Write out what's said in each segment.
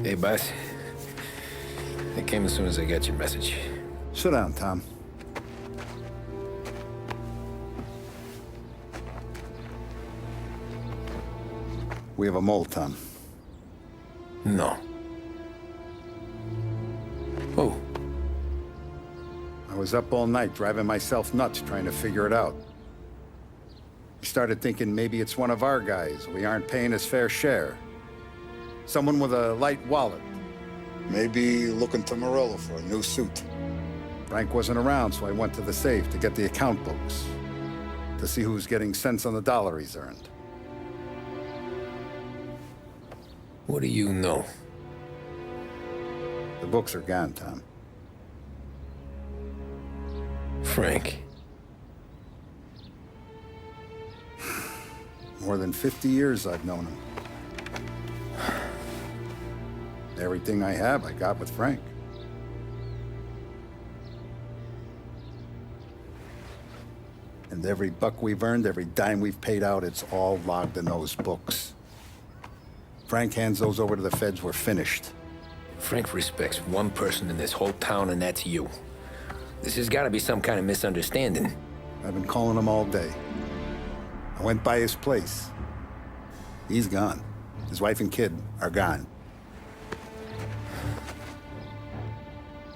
Hey, boss. I came as soon as I got your message. Sit down, Tom. We have a mole, Tom. No. Oh. I was up all night driving myself nuts trying to figure it out. I started thinking maybe it's one of our guys. We aren't paying his fair share. Someone with a light wallet. Maybe looking to Morello for a new suit. Frank wasn't around, so I went to the safe to get the account books. To see who's getting cents on the dollar he's earned. What do you know? The books are gone, Tom. Frank. More than 50 years I've known him. Everything I have, I got with Frank. And every buck we've earned, every dime we've paid out, it's all logged in those books. Frank hands those over to the feds, we're finished. Frank respects one person in this whole town, and that's you. This has got to be some kind of misunderstanding. I've been calling him all day. I went by his place. He's gone. His wife and kid are gone.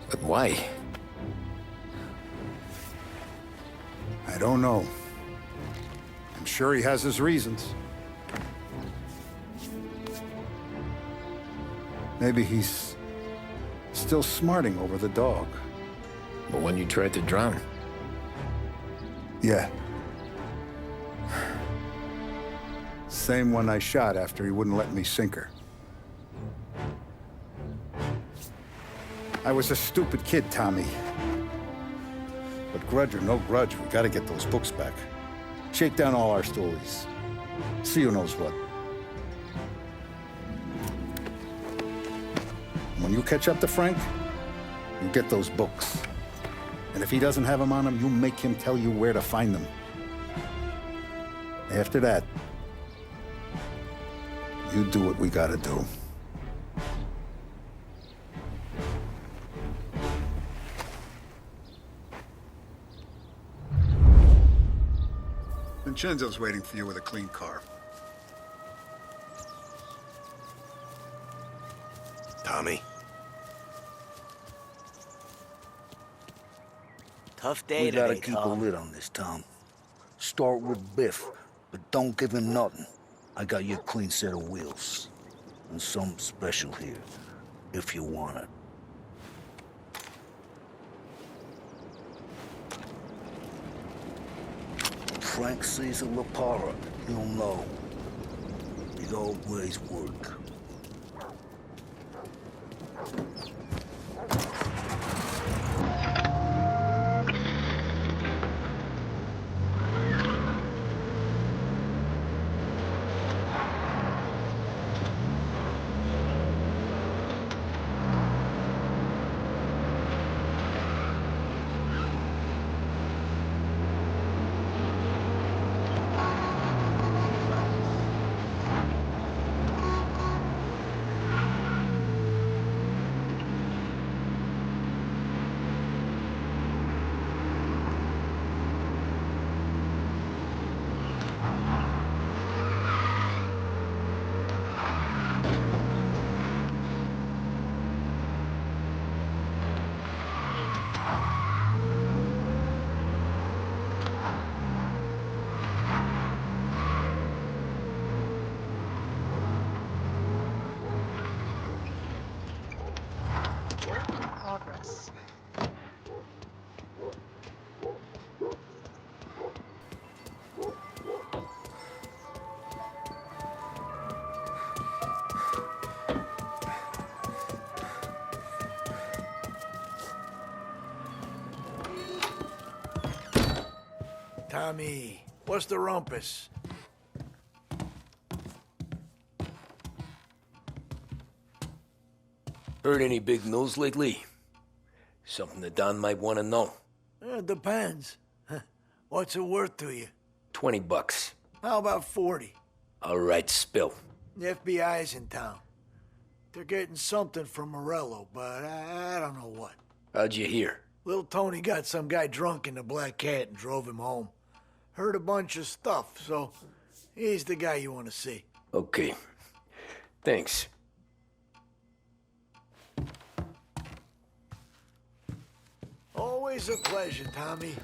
But why? I don't know. I'm sure he has his reasons. Maybe he's still smarting over the dog. The one you tried to drown? Yeah. Same one I shot after he wouldn't let me sink her. I was a stupid kid, Tommy. But grudge or no grudge, we gotta get those books back. Shake down all our stories. See who knows what. When you catch up to Frank, you get those books. And if he doesn't have them on him, you make him tell you where to find them. After that, you do what we gotta do. Vincenzo's waiting for you with a clean car. Tommy? Tough day We gotta today, keep a Tom. lid on this, Tom. Start with Biff, but don't give him nothing. I got you a clean set of wheels. And something special here, if you want it. Frank Caesar LaPara, he'll know. It always work. Progress. Tommy, what's the rumpus? Heard any big news lately? Something that Don might want to know. Depends. What's it worth to you? $20. How about 40? All right, spill. The FBI's in town. They're getting something from Morello, but I don't know what. How'd you hear? Little Tony got some guy drunk in the Black Cat and drove him home. Heard a bunch of stuff, so he's the guy you want to see. Okay. Thanks. Always a pleasure, Tommy.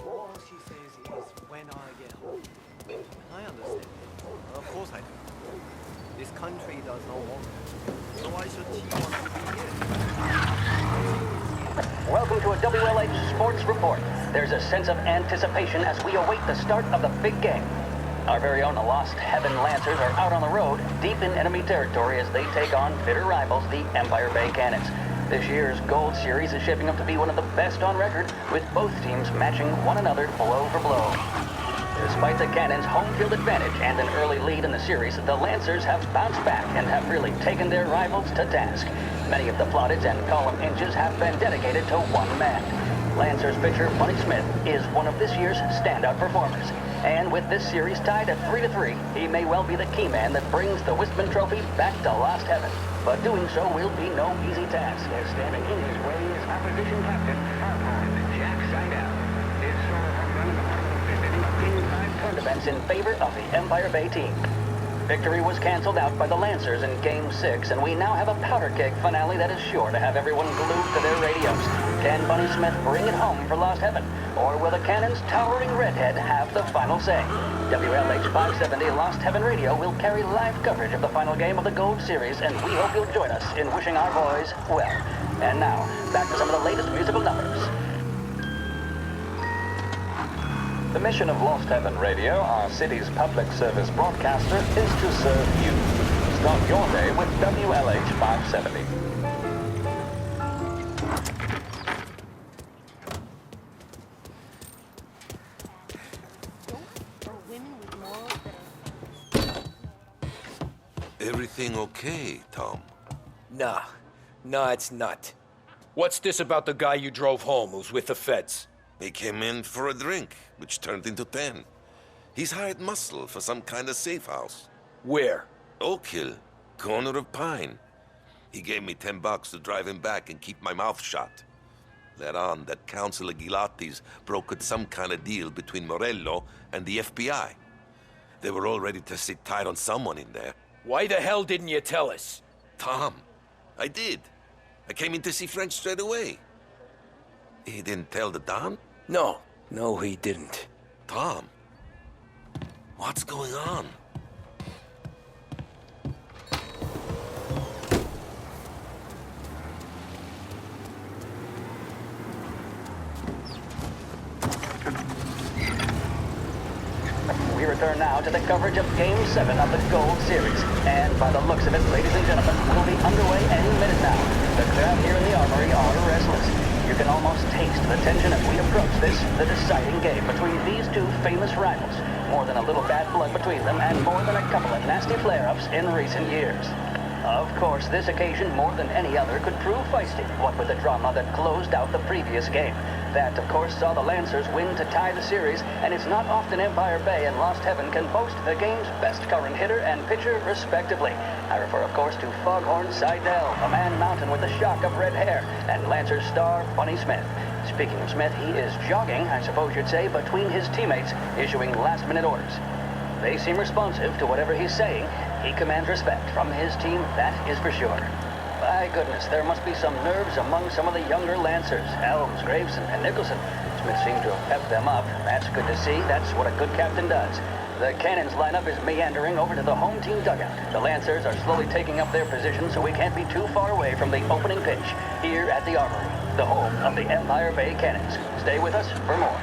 All she says is, when I get home. And I understand. Of course I do. This country does not want me. So why should she want to be here? Welcome to a WLH Sports Report. There's a sense of anticipation as we await the start of the big game. Our very own Lost Heaven Lancers are out on the road, deep in enemy territory as they take on bitter rivals, the Empire Bay Cannons. This year's Gold Series is shaping up to be one of the best on record, with both teams matching one another blow for blow. Despite the Cannons' home field advantage and an early lead in the series, the Lancers have bounced back and have really taken their rivals to task. Many of the plaudits and column inches have been dedicated to one man. Lancers pitcher Bunny Smith is one of this year's standout performers. And with this series tied at 3-3, he may well be the key man that brings the Wistman Trophy back to Lost Heaven. But doing so will be no easy task, as standing in his way is opposition captain, Jack Seidel. His solo home run of 150 events in favor of the Empire Bay team. Victory was canceled out by the Lancers in Game 6, and we now have a powder keg finale that is sure to have everyone glued to their radios. Can Bunny Smith bring it home for Lost Heaven? Or will the Cannon's towering redhead have the final say? WLH 570 Lost Heaven Radio will carry live coverage of the final game of the Gold Series, and we hope you'll join us in wishing our boys well. And now, back to some of the latest musical numbers. The mission of Lost Heaven Radio, our city's public service broadcaster, is to serve you. Start your day with WLH 570. Everything okay, Tom? Nah, it's not. What's this about the guy you drove home who's with the feds? He came in for a drink, which turned into 10. He's hired muscle for some kind of safe house. Where? Oak Hill, corner of Pine. He gave me $10 to drive him back and keep my mouth shut. Let on that Councilor Gilatti's brokered some kind of deal between Morello and the FBI. They were all ready to sit tight on someone in there. Why the hell didn't you tell us? Tom, I did. I came in to see French straight away. He didn't tell the Don? No, he didn't. Tom, what's going on? We return now to the coverage of Game 7 of the Gold Series. And by the looks of it, ladies and gentlemen, we'll be underway any minute now. The crowd here in the Armory are restless. You can almost taste the tension as we approach this, the deciding game between these two famous rivals. More than a little bad blood between them, and more than a couple of nasty flare-ups in recent years. Of course, this occasion, more than any other, could prove feisty, what with the drama that closed out the previous game. That, of course, saw the Lancers win to tie the series, and it's not often Empire Bay and Lost Heaven can boast the game's best current hitter and pitcher, respectively. I refer, of course, to Foghorn Seidel, a man mountain with a shock of red hair, and Lancers star Bunny Smith. Speaking of Smith, he is jogging, I suppose you'd say, between his teammates, issuing last-minute orders. They seem responsive to whatever he's saying. He commands respect from his team, that is for sure. My goodness, there must be some nerves among some of the younger Lancers, Helms, Graveson, and Nicholson. Smith seemed to have pepped them up. That's good to see. That's what a good captain does. The Cannons lineup is meandering over to the home team dugout. The Lancers are slowly taking up their position, so we can't be too far away from the opening pitch here at the Armory, the home of the Empire Bay Cannons. Stay with us for more.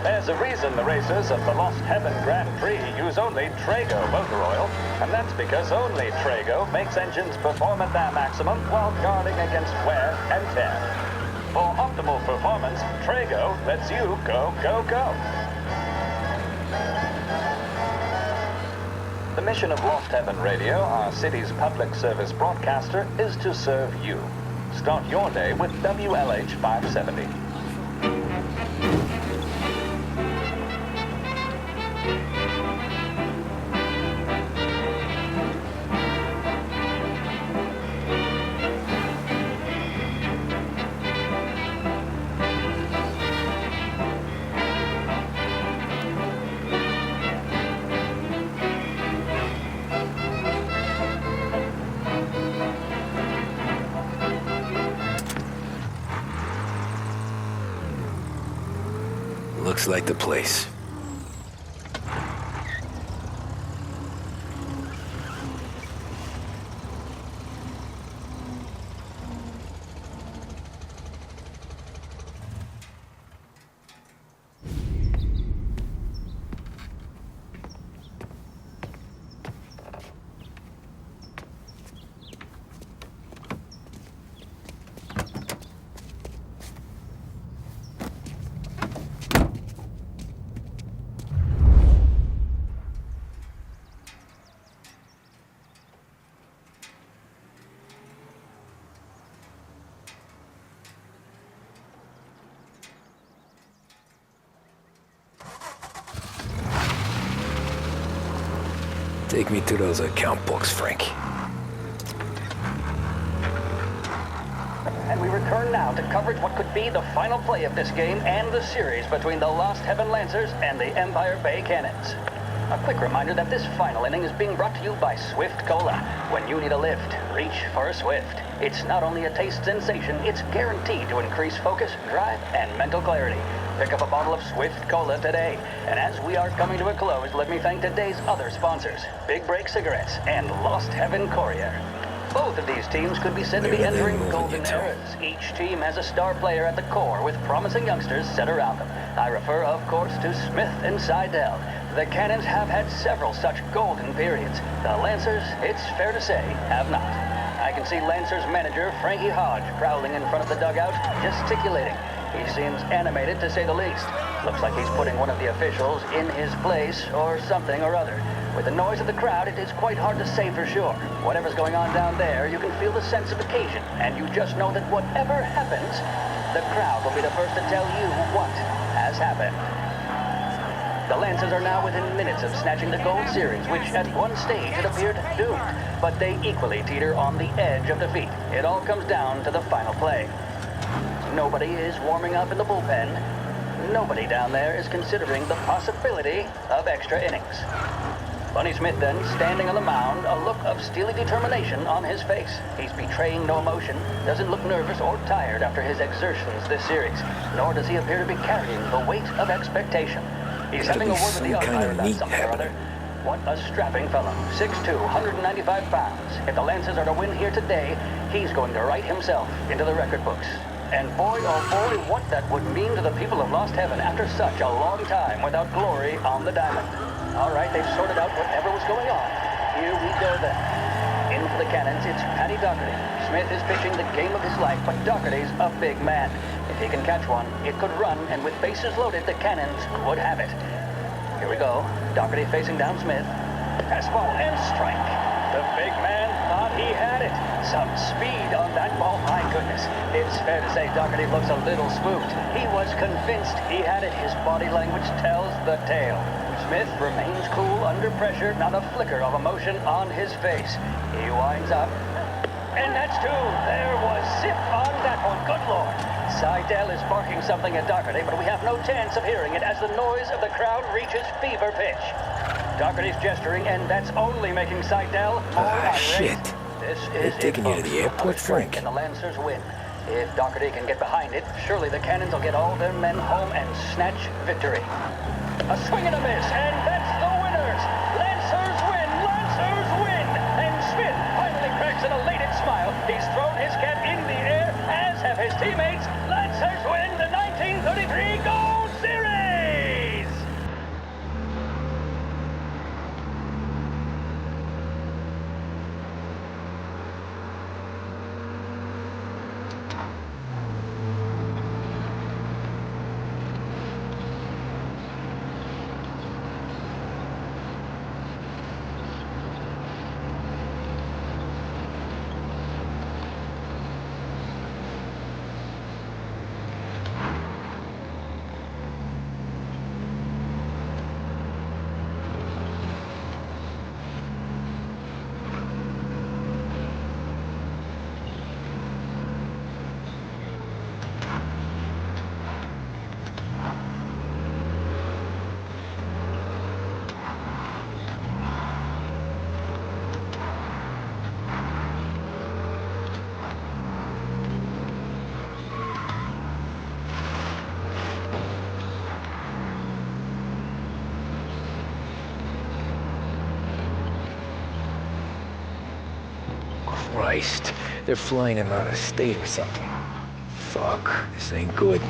There's a reason the racers of the Lost Heaven Grand Prix use only Trago motor oil, and that's because only Trago makes engines perform at their maximum while guarding against wear and tear. For optimal performance, Trago lets you go, go, go. The mission of Lost Heaven Radio, our city's public service broadcaster, is to serve you. Start your day with WLH 570. Looks like the place. Take me to those account books, Frank. And we return now to coverage what could be the final play of this game and the series between the Lost Heaven Lancers and the Empire Bay Cannons. A quick reminder that this final inning is being brought to you by Swift Cola. When you need a lift, reach for a Swift. It's not only a taste sensation, it's guaranteed to increase focus, drive, and mental clarity. Pick up a bottle of Swift Cola today. And as we are coming to a close, let me thank today's other sponsors, Big Break Cigarettes and Lost Heaven Courier. Both of these teams could be said to be Where are they entering moving golden it to? eras. Each team has a star player at the core with promising youngsters set around them. I refer, of course, to Smith and Seidel. The Cannons have had several such golden periods. The Lancers, it's fair to say, have not. I can see Lancers manager Frankie Hodge prowling in front of the dugout, gesticulating. He seems animated, to say the least. Looks like he's putting one of the officials in his place, or something or other. With the noise of the crowd, it is quite hard to say for sure. Whatever's going on down there, you can feel the sense of occasion, and you just know that whatever happens, the crowd will be the first to tell you what has happened. The Lancers are now within minutes of snatching the gold series, which at one stage had appeared doomed, but they equally teeter on the edge of defeat. It all comes down to the final play. Nobody is warming up in the bullpen. Nobody down there is considering the possibility of extra innings. Bunny Smith then, standing on the mound, a look of steely determination on his face. He's betraying no emotion, doesn't look nervous or tired after his exertions this series, nor does he appear to be carrying the weight of expectation. He's having a word with the umpire about something or other. What a strapping fellow. 6'2", 195 pounds. If the Lancers are to win here today, he's going to write himself into the record books. And boy, oh boy, what that would mean to the people of Lost Heaven after such a long time without glory on the diamond. All right, they've sorted out whatever was going on. Here we go then. In for the Cannons, it's Paddy Doherty. Smith is pitching the game of his life, but Doherty's a big man. If he can catch one, it could run, and with bases loaded, the Cannons would have it. Here we go. Doherty facing down Smith. Fastball and strike. The big man thought he had it. Some speed on that ball, my goodness. It's fair to say Doherty looks a little spooked. He was convinced he had it. His body language tells the tale. Smith remains cool under pressure, not a flicker of emotion on his face. He winds up. And that's two. There was zip on that one. Good Lord. Seidel is barking something at Doherty, but we have no chance of hearing it as the noise of the crowd reaches fever pitch. Doherty's gesturing, and that's only making Seidel more irate. Shit. This They're is taking you to the airport, Frank. And the Lancers win. If Doherty can get behind it, surely the Cannons will get all their men home and snatch victory. A swing and a miss, and that's the winners. Lancers win! Lancers win! And Smith finally cracks an elated smile. He's thrown his cap in the air, as have his teammates. Lancers win the 1933 Gold Series! Christ. They're flying him out of state or something. Fuck, this ain't good.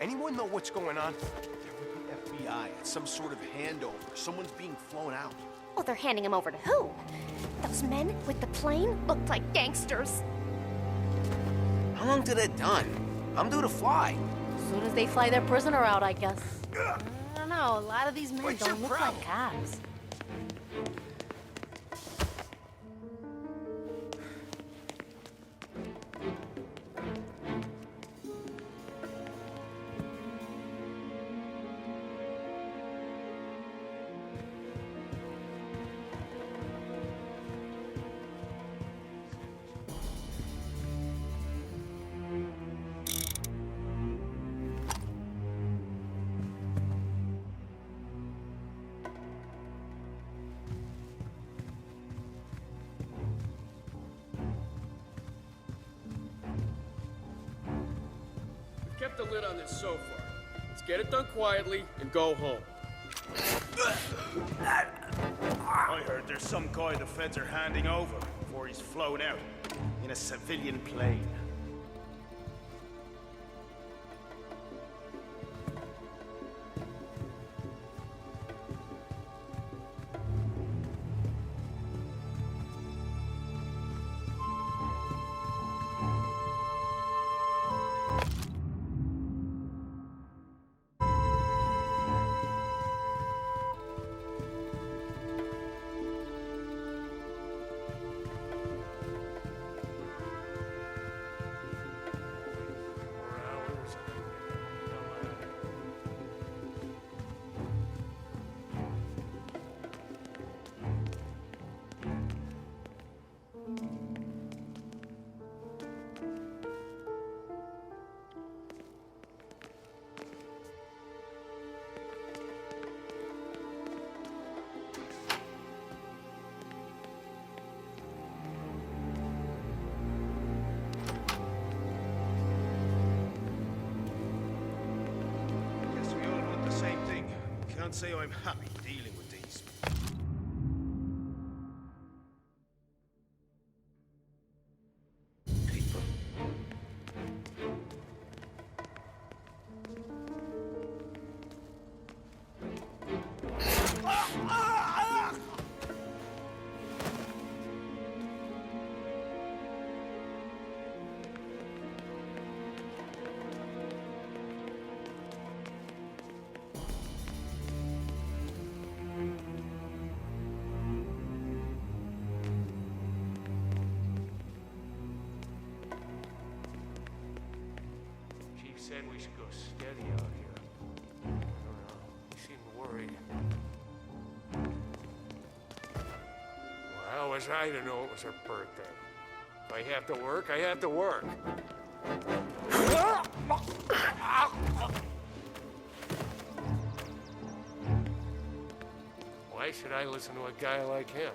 Anyone know what's going on? There would be FBI. It's some sort of handover. Someone's being flown out. Oh, they're handing him over to who? Those men with the plane looked like gangsters. How long till they're done? I'm due to fly. As soon as they fly their prisoner out, I guess. I don't know, a lot of these men What's don't your look problem? like cops. Kept the lid on this so far. Let's get it done quietly and go home. I heard there's some guy the feds are handing over before he's flown out in a civilian plane. Guess we all want the same thing. Can't say I'm happy dealing with these. Chief said we should go steady out here. I don't know. He seemed worried. Well, how was I to know it was her birthday? If I have to work, I have to work. Why should I listen to a guy like him?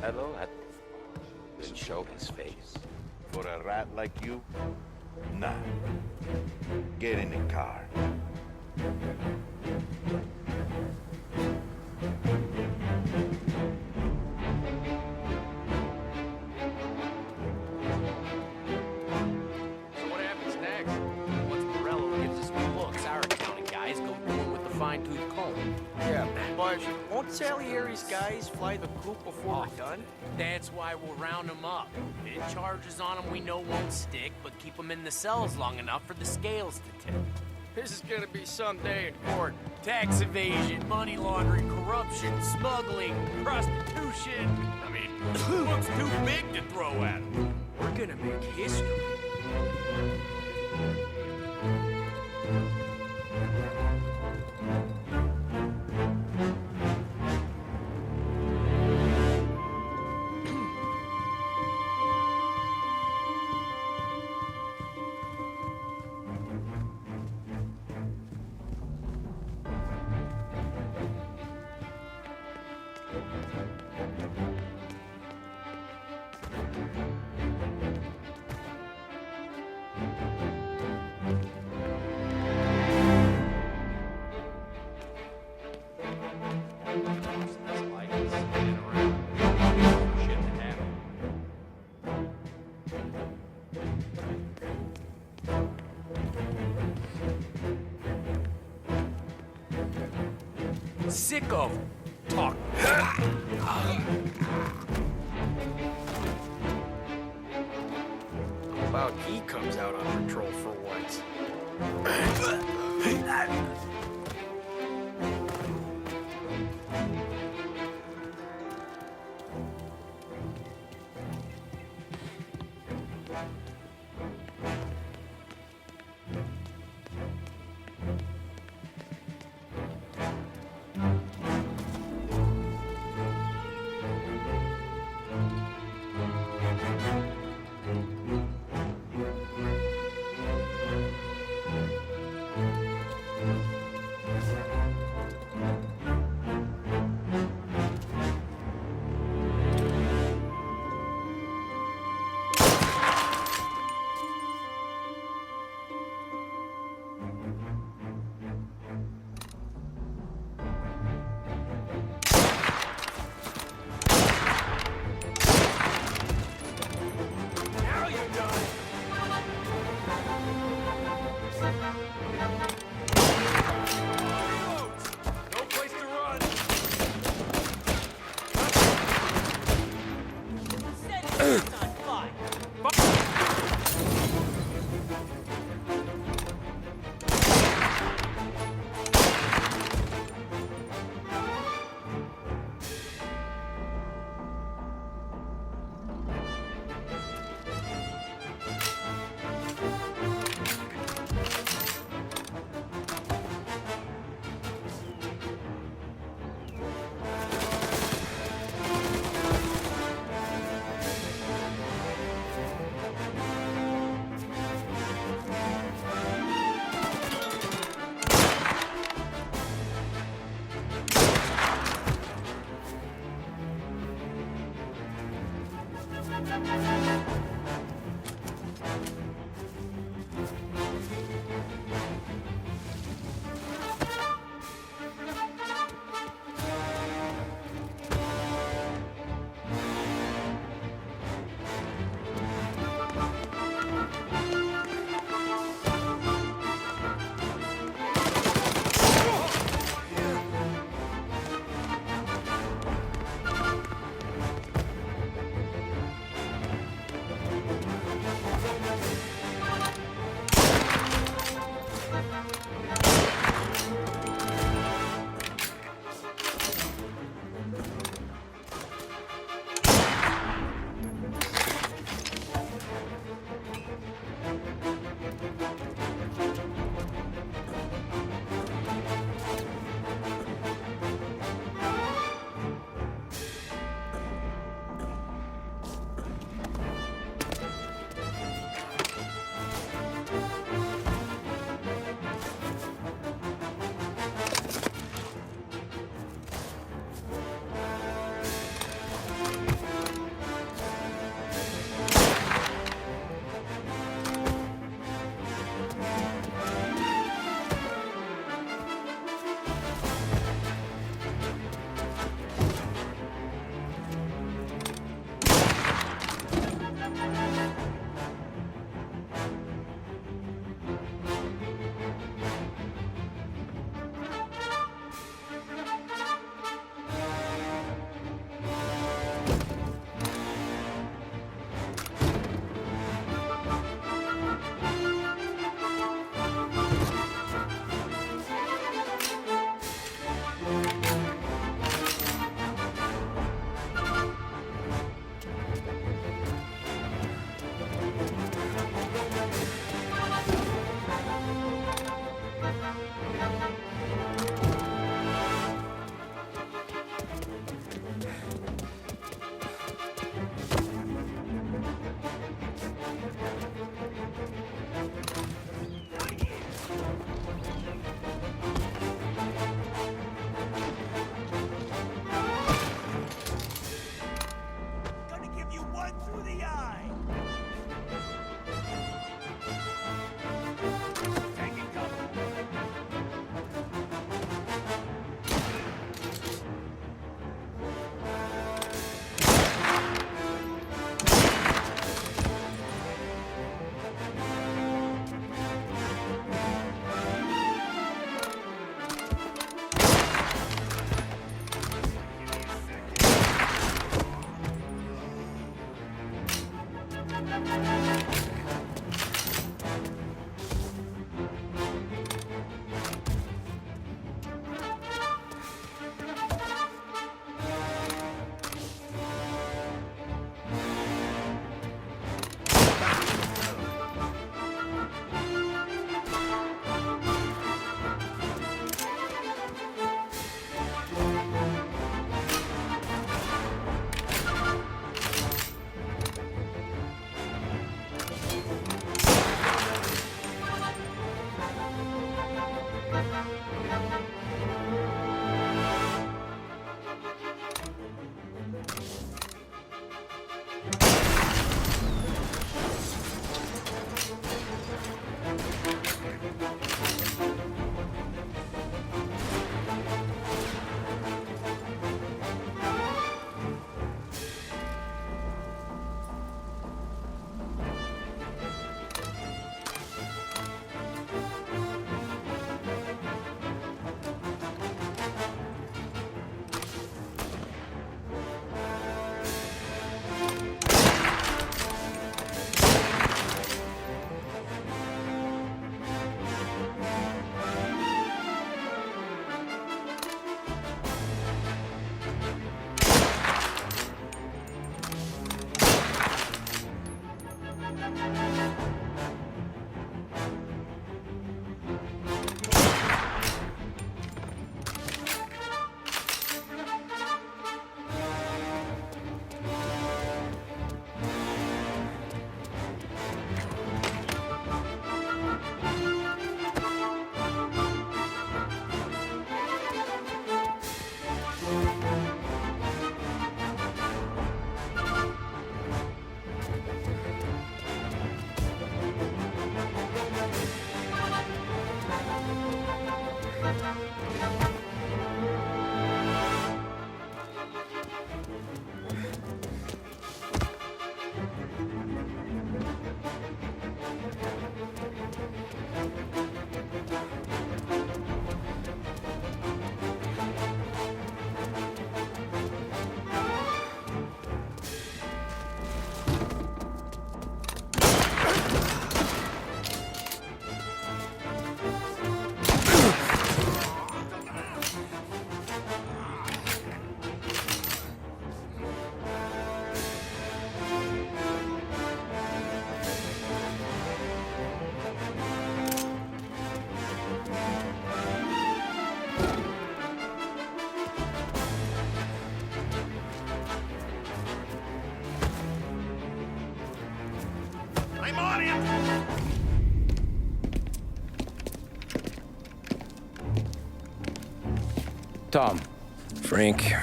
Hello, then show his face. For a rat like you? Nah. Get in the car. So what happens next? Once Morello gives us good looks, our accounting guys go through him with the fine-tooth comb. Yeah, but won't Salieri's guys fly the coop before we're done? That's why we'll round them up. Bid charges on them we know won't stick, but keep them in the cells long enough for the scales to tip. This is gonna be some day in court. Tax evasion, money laundering, corruption, smuggling, prostitution. I mean, looks too big to throw at them. We're gonna make history. Sick of talk. How about he comes out on patrol for once? him on him! Tom. Frank.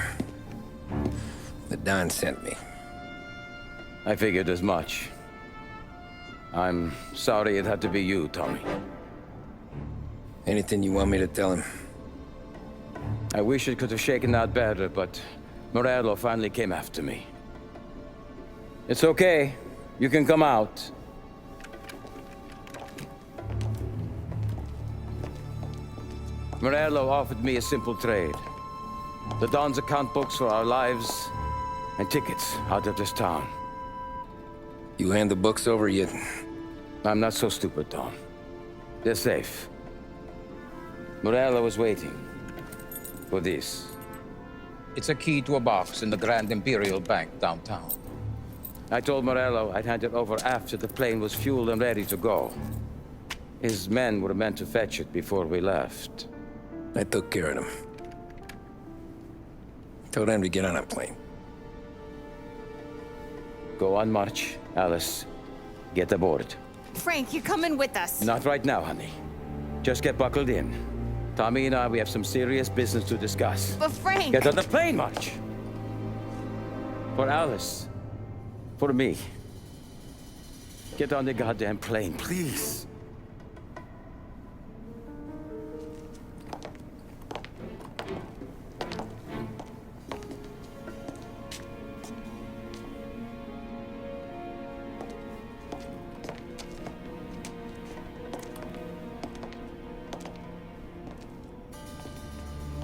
The Don sent me. I figured as much. I'm sorry it had to be you, Tommy. Anything you want me to tell him? I wish it could have shaken out better, but Morello finally came after me. It's okay. You can come out. Morello offered me a simple trade. The Don's account books for our lives and tickets out of this town. You hand the books over yet? I'm not so stupid, Don. They're safe. Morello was waiting for this. It's a key to a box in the Grand Imperial Bank downtown. I told Morello I'd hand it over after the plane was fueled and ready to go. His men were meant to fetch it before we left. I took care of them. Told them to get on a plane. Go on, March. Alice, get aboard. Frank, you're coming with us. Not right now, honey. Just get buckled in. Tommy and I, we have some serious business to discuss. But Frank... Get on the plane, March! For Alice. For me. Get on the goddamn plane, please.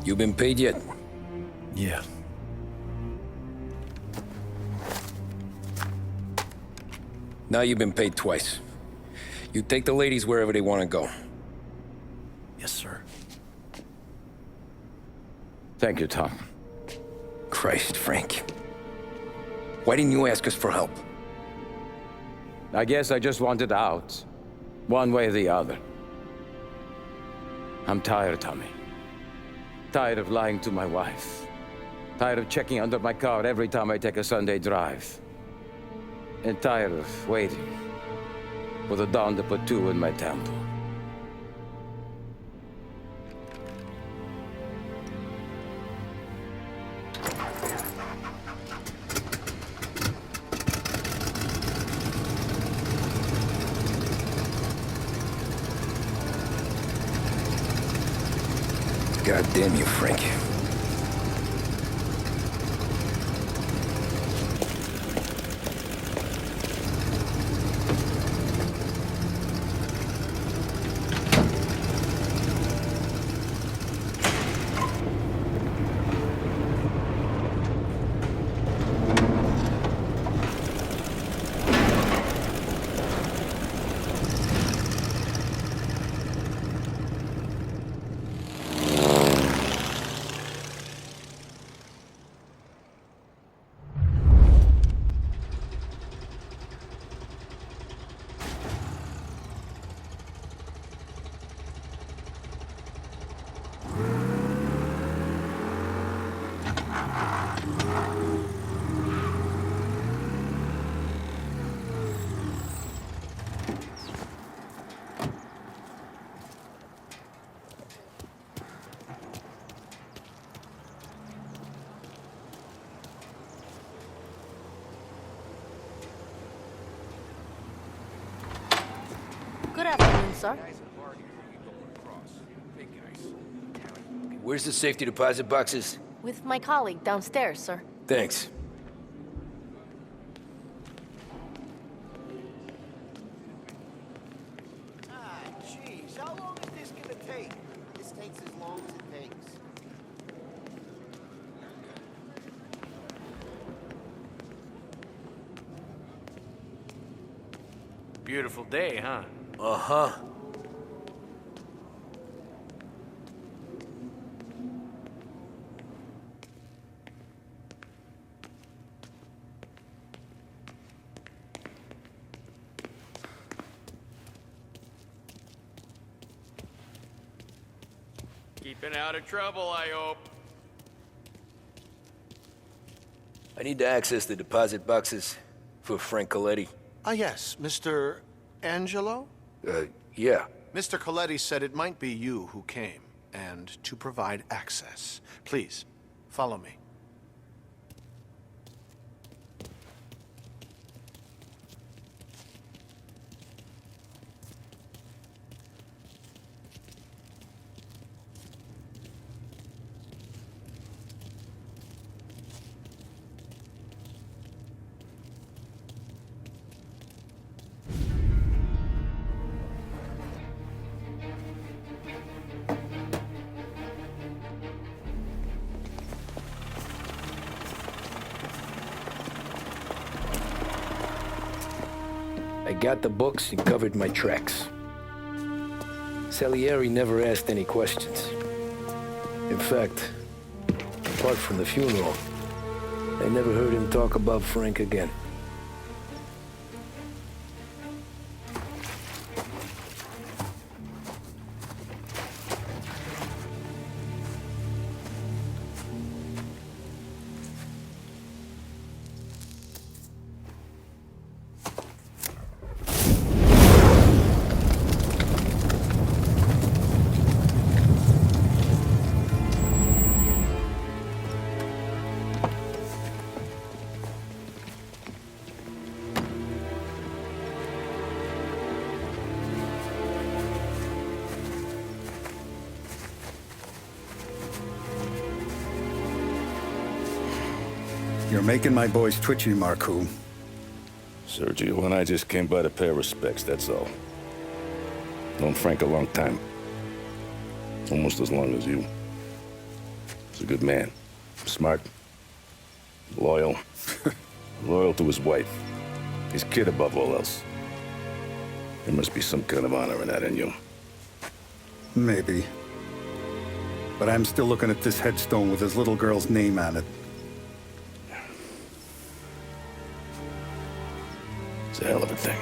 You been paid yet? Yeah. Now you've been paid twice. You take the ladies wherever they want to go. Yes, sir. Thank you, Tom. Christ, Frank. Why didn't you ask us for help? I guess I just wanted out. One way or the other. I'm tired, Tommy. Tired of lying to my wife. Tired of checking under my car every time I take a Sunday drive. And tired of waiting for the dawn to put two in my temple. God damn you, Frank. Good afternoon, sir. Where's the safety deposit boxes? With my colleague downstairs, sir. Thanks. Ah, jeez, how long is this gonna take? This takes as long as it takes. Beautiful day, huh? Uh-huh. Keeping out of trouble, I hope. I need to access the deposit boxes for Frank Coletti. Ah, yes, Mr. Angelo? Yeah. Mr. Coletti said it might be you who came, and to provide access. Please, follow me. I got the books and covered my tracks. Salieri never asked any questions. In fact, apart from the funeral, I never heard him talk about Frank again. You're making my boys twitchy, Marcoux. Sergio and I just came by to pay our respects, that's all. Known Frank a long time. Almost as long as you. He's a good man. Smart. Loyal. Loyal to his wife. His kid above all else. There must be some kind of honor in that in you. Maybe. But I'm still looking at this headstone with his little girl's name on it. It's a hell of a thing.